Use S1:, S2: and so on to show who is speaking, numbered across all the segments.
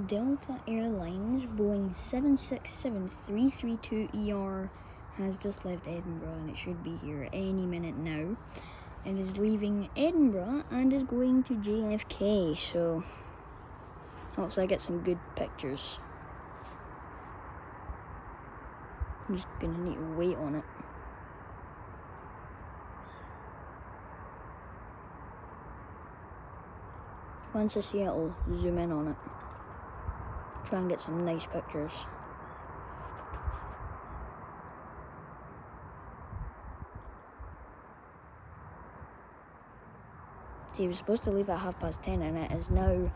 S1: Delta Airlines Boeing 767-332ER has just left Edinburgh, and it should be here any minute now. It is leaving Edinburgh and is going to JFK, so hopefully I get some good pictures. I'm just gonna need to wait on it. Once I see it, I'll zoom in on it. Try and get some nice pictures. See, he was supposed to leave at 10:30 and it is now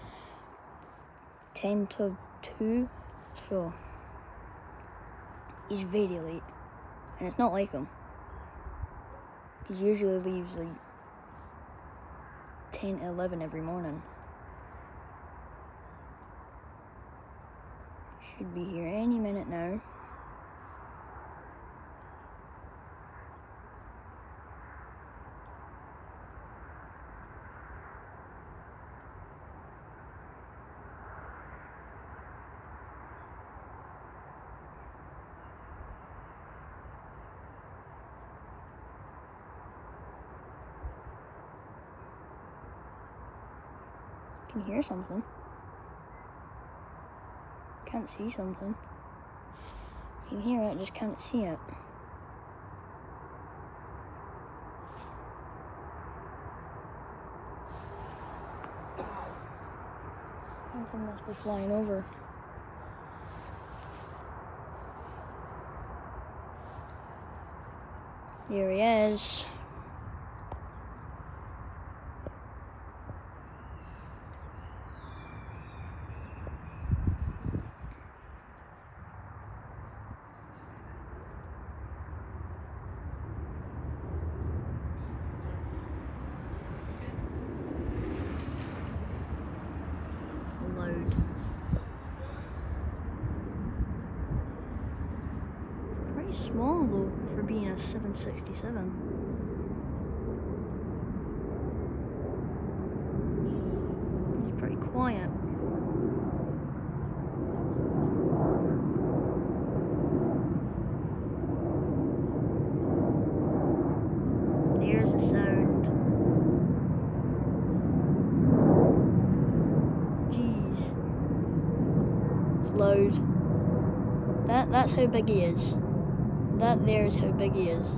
S1: 10 to 2, so he's very late. And it's not like him. He usually leaves like 10 to 11 every morning. Should be here any minute now. I can hear something. Can't see something. I can hear it, just can't see it. Something must be flying over. There he is. Loud. Pretty small though for being a 767. It's pretty quiet. There's the sound. Jeez. It's loud. That's how big he is. That there is how big he is.